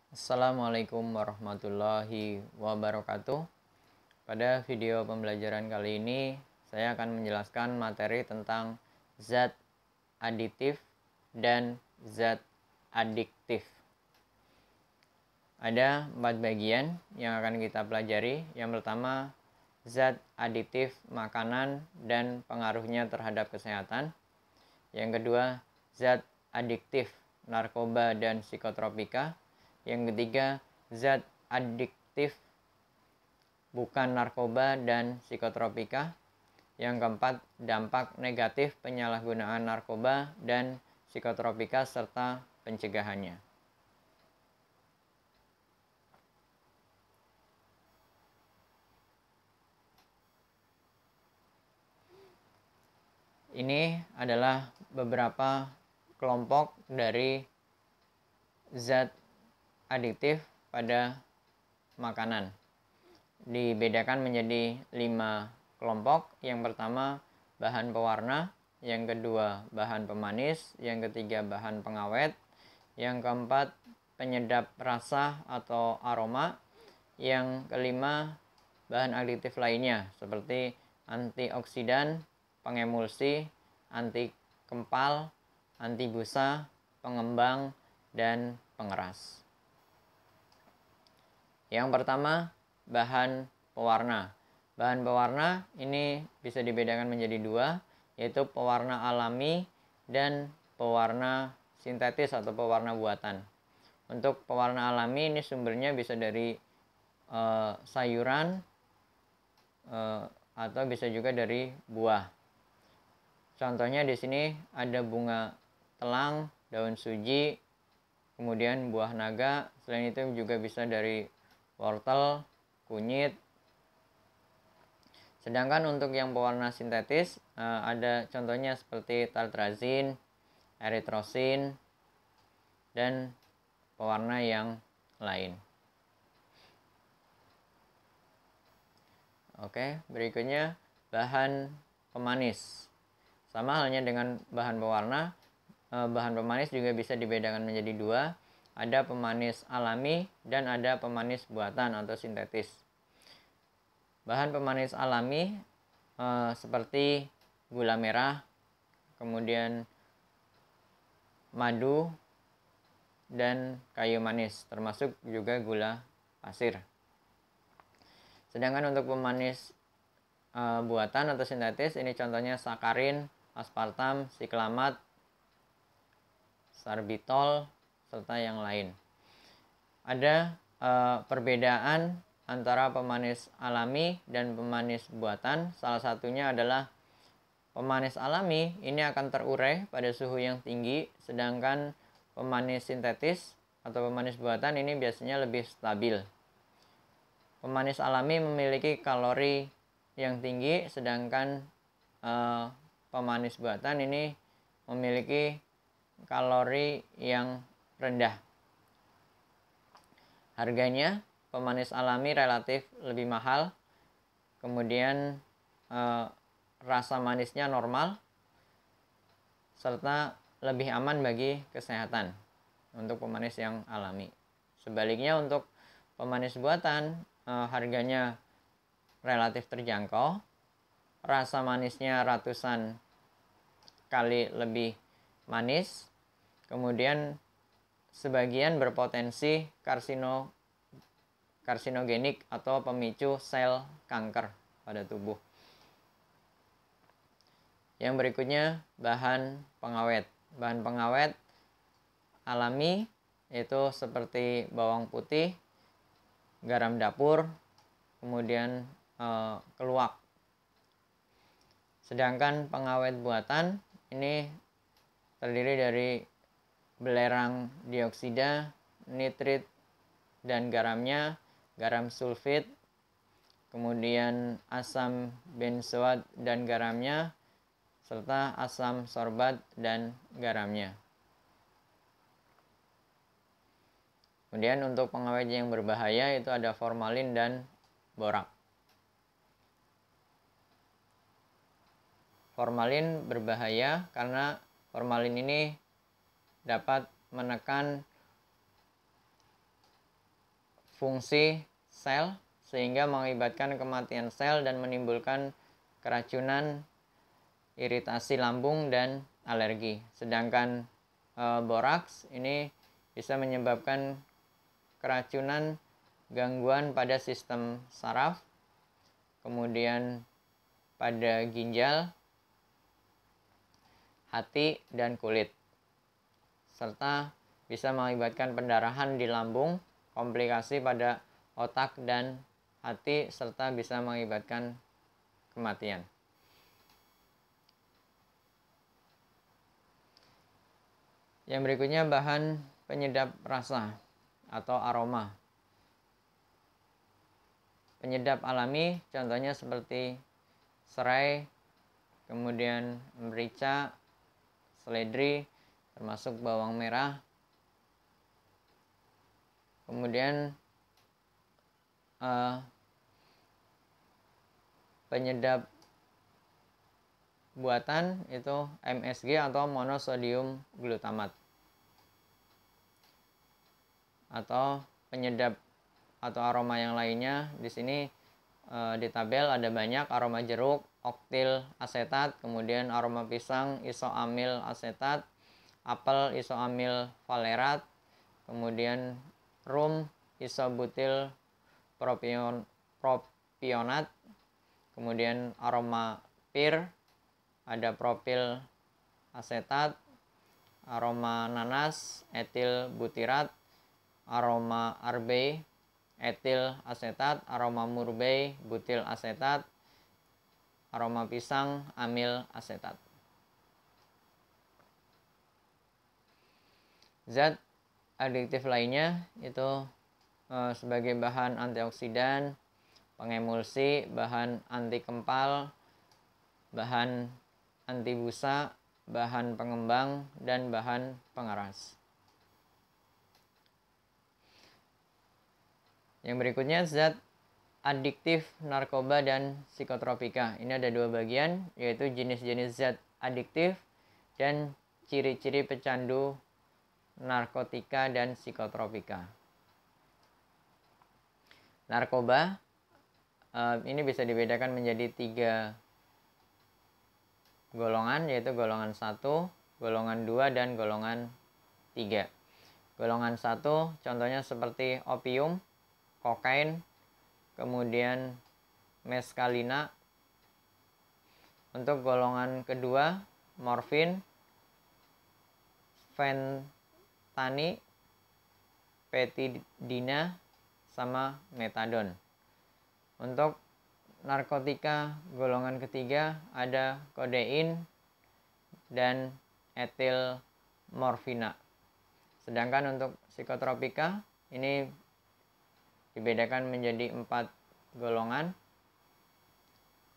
Assalamualaikum warahmatullahi wabarakatuh. Pada video pembelajaran kali ini, saya akan menjelaskan materi tentang zat aditif dan zat adiktif. Ada 4 bagian yang akan kita pelajari. Yang pertama, zat aditif makanan dan pengaruhnya terhadap kesehatan. Yang kedua, zat adiktif narkoba dan psikotropika. Yang ketiga, zat adiktif bukan narkoba dan psikotropika. Yang keempat, dampak negatif penyalahgunaan narkoba dan psikotropika serta pencegahannya. Ini adalah beberapa kelompok dari zat adiktif pada makanan. Dibedakan menjadi 5 kelompok. Yang pertama, bahan pewarna. Yang kedua, bahan pemanis. Yang ketiga, bahan pengawet. Yang keempat, penyedap rasa atau aroma. Yang kelima, bahan adiktif lainnya seperti antioksidan, pengemulsi, anti kempal, anti busa, pengembang, dan pengeras. Yang pertama, bahan pewarna. Bahan pewarna ini bisa dibedakan menjadi 2, yaitu pewarna alami dan pewarna sintetis atau pewarna buatan. Untuk pewarna alami ini sumbernya bisa dari sayuran atau bisa juga dari buah. Contohnya di sini ada bunga telang, daun suji, kemudian buah naga. Selain itu juga bisa dari wortel, kunyit. Sedangkan untuk yang pewarna sintetis ada contohnya seperti tartrazin, eritrosin, dan pewarna yang lain. Oke, berikutnya bahan pemanis. Sama halnya dengan bahan pewarna, bahan pemanis juga bisa dibedakan menjadi 2. Ada pemanis alami dan ada pemanis buatan atau sintetis. Bahan pemanis alami seperti gula merah, kemudian madu, dan kayu manis, termasuk juga gula pasir. Sedangkan untuk pemanis buatan atau sintetis, ini contohnya sakarin, aspartam, siklamat, sorbitol, serta yang lain. Ada perbedaan antara pemanis alami dan pemanis buatan. Salah satunya adalah pemanis alami ini akan terurai pada suhu yang tinggi, sedangkan pemanis sintetis atau pemanis buatan ini biasanya lebih stabil. Pemanis alami memiliki kalori yang tinggi, sedangkan pemanis buatan ini memiliki kalori yang rendah. Harganya, pemanis alami relatif lebih mahal, kemudian rasa manisnya normal, serta lebih aman bagi kesehatan untuk pemanis yang alami. Sebaliknya untuk pemanis buatan, harganya relatif terjangkau, rasa manisnya ratusan kali lebih manis, kemudian sebagian berpotensi karsinogenik atau pemicu sel kanker pada tubuh. Yang berikutnya, bahan pengawet. Bahan pengawet alami yaitu seperti bawang putih, garam dapur, kemudian keluak. Sedangkan pengawet buatan ini terdiri dari belerang dioksida, nitrit, dan garamnya, garam sulfit, kemudian asam benzoat dan garamnya, serta asam sorbat dan garamnya. Kemudian untuk pengawet yang berbahaya itu ada formalin dan borak. Formalin berbahaya karena formalin ini dapat menekan fungsi sel sehingga mengakibatkan kematian sel dan menimbulkan keracunan, iritasi lambung dan alergi. Sedangkan boraks ini bisa menyebabkan keracunan, gangguan pada sistem saraf, kemudian pada ginjal, hati, dan kulit, serta bisa mengakibatkan pendarahan di lambung, komplikasi pada otak dan hati, serta bisa mengakibatkan kematian. Yang berikutnya bahan penyedap rasa atau aroma. Penyedap alami contohnya seperti serai, kemudian merica, seledri, termasuk bawang merah. Kemudian penyedap buatan itu MSG atau monosodium glutamat. Atau penyedap atau aroma yang lainnya di sini di tabel ada banyak: aroma jeruk, oktil asetat, kemudian aroma pisang, isoamil asetat, apel, isoamil valerat, kemudian rum, isobutil propionat, kemudian aroma pir, ada propil asetat, aroma nanas, etil butirat, aroma arbei, etil asetat, aroma murbei, butil asetat, aroma pisang, amil asetat. Zat adiktif lainnya itu sebagai bahan antioksidan, pengemulsi, bahan anti kempal, bahan anti busa, bahan pengembang, dan bahan pengeras. Yang berikutnya zat adiktif narkoba dan psikotropika. Ini ada dua bagian, yaitu jenis-jenis zat adiktif dan ciri-ciri pecandu narkotika dan psikotropika. Narkoba ini bisa dibedakan menjadi 3 golongan, yaitu golongan 1, golongan 2, dan golongan 3. Golongan 1 contohnya seperti opium, kokain, kemudian meskalina. Untuk golongan kedua, morfin, fentani, petidina, sama metadon. Untuk narkotika golongan ketiga ada kodein dan etil morfina. Sedangkan untuk psikotropika ini dibedakan menjadi 4 golongan.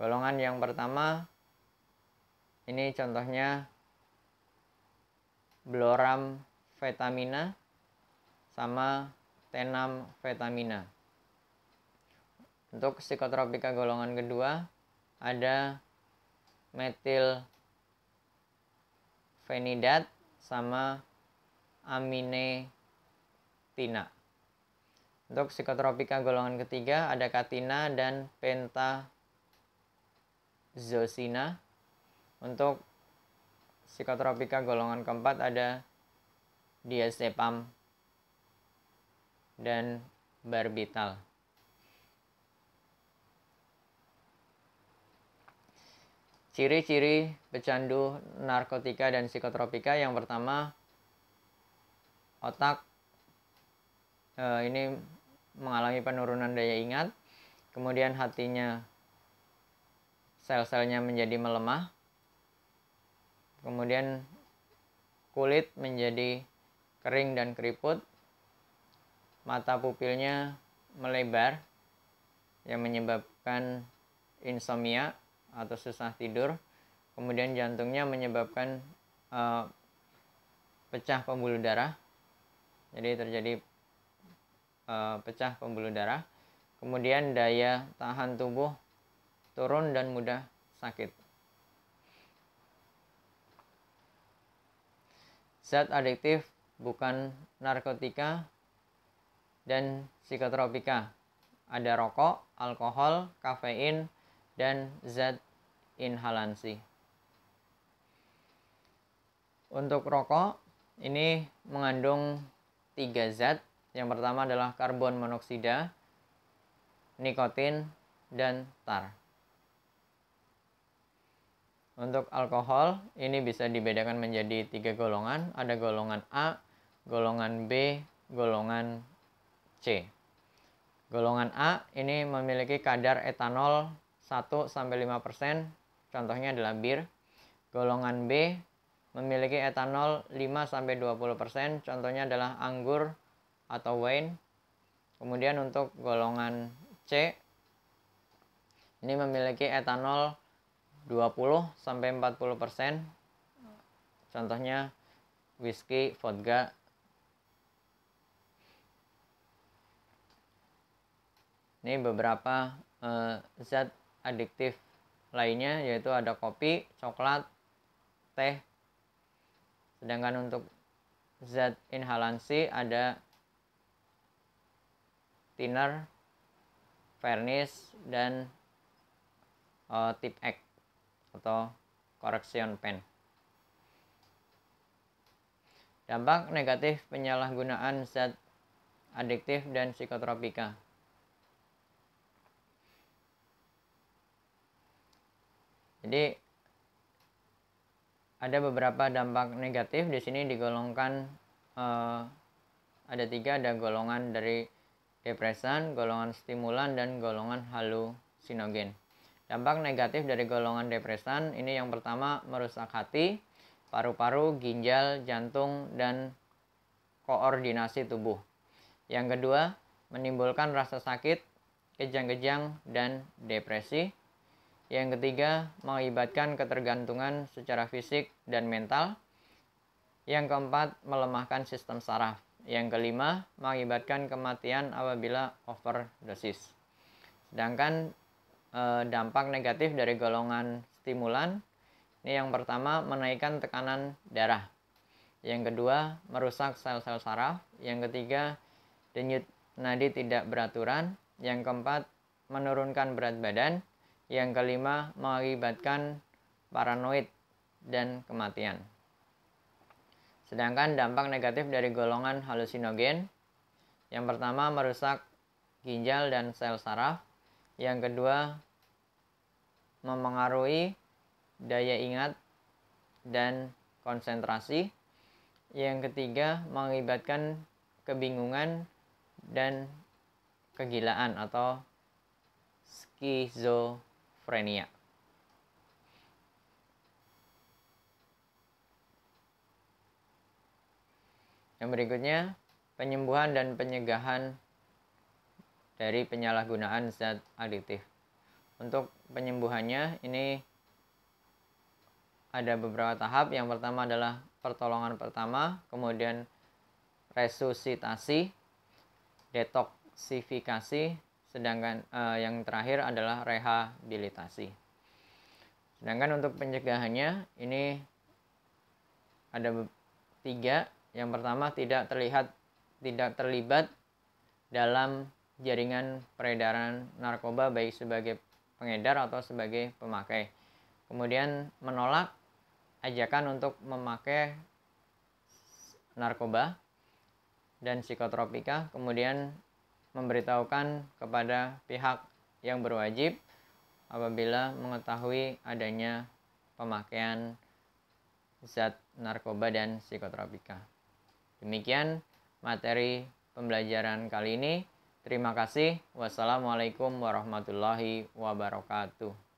Golongan yang pertama ini contohnya bloramfetamina sama tenamfetamina. Untuk psikotropika golongan kedua ada metilfenidat sama aminetina. Untuk psikotropika golongan ketiga ada katina dan pentazosina. Untuk psikotropika golongan keempat ada diazepam dan barbital. Ciri-ciri pecandu narkotika dan psikotropika, yang pertama otak ini mengalami penurunan daya ingat, kemudian hatinya sel-selnya menjadi melemah, kemudian kulit menjadi kering dan keriput, mata pupilnya melebar yang menyebabkan insomnia atau susah tidur, kemudian jantungnya menyebabkan pecah pembuluh darah, jadi terjadi pecah pembuluh darah, kemudian daya tahan tubuh turun dan mudah sakit. Zat adiktif bukan narkotika dan psikotropika. Ada rokok, alkohol, kafein, dan zat inhalansi. Untuk rokok, ini mengandung 3 zat. Yang pertama adalah karbon monoksida, nikotin, dan tar. Untuk alkohol, ini bisa dibedakan menjadi 3 golongan. Ada golongan A, golongan B, golongan C. Golongan A ini memiliki kadar etanol 1-5%, contohnya adalah bir. Golongan B memiliki etanol 5-20%, contohnya adalah anggur atau wine. Kemudian untuk golongan C, ini memiliki etanol 20-40%, contohnya whisky, vodka. Ini beberapa zat adiktif lainnya, yaitu ada kopi, coklat, teh. Sedangkan untuk zat inhalansi ada thinner, vernis, dan tip X atau correction pen. Dampak negatif penyalahgunaan zat adiktif dan psikotropika. Jadi ada beberapa dampak negatif. Di sini digolongkan ada 3, ada golongan dari depresan, golongan stimulan, dan golongan halusinogen. Dampak negatif dari golongan depresan ini yang pertama merusak hati, paru-paru, ginjal, jantung, dan koordinasi tubuh. Yang kedua, menimbulkan rasa sakit, kejang-kejang, dan depresi. Yang ketiga, mengakibatkan ketergantungan secara fisik dan mental. Yang keempat, melemahkan sistem saraf. Yang kelima, mengakibatkan kematian apabila overdosis. Sedangkan dampak negatif dari golongan stimulan, ini yang pertama menaikkan tekanan darah. Yang kedua, merusak sel-sel saraf. Yang ketiga, denyut nadi tidak beraturan. Yang keempat, menurunkan berat badan. Yang kelima, mengakibatkan paranoid dan kematian. Sedangkan dampak negatif dari golongan halusinogen, yang pertama merusak ginjal dan sel saraf. Yang kedua, memengaruhi daya ingat dan konsentrasi. Yang ketiga, mengakibatkan kebingungan dan kegilaan atau skizofrenia. Yang berikutnya, penyembuhan dan pencegahan dari penyalahgunaan zat adiktif. Untuk penyembuhannya ini ada beberapa tahap. Yang pertama adalah pertolongan pertama, kemudian resusitasi, detoksifikasi, sedangkan yang terakhir adalah rehabilitasi. Sedangkan untuk pencegahannya ini ada 3. Yang pertama, tidak terlibat dalam jaringan peredaran narkoba baik sebagai pengedar atau sebagai pemakai. Kemudian menolak ajakan untuk memakai narkoba dan psikotropika. Kemudian memberitahukan kepada pihak yang berwajib apabila mengetahui adanya pemakaian zat narkoba dan psikotropika. Demikian materi pembelajaran kali ini. Terima kasih. Wassalamualaikum warahmatullahi wabarakatuh.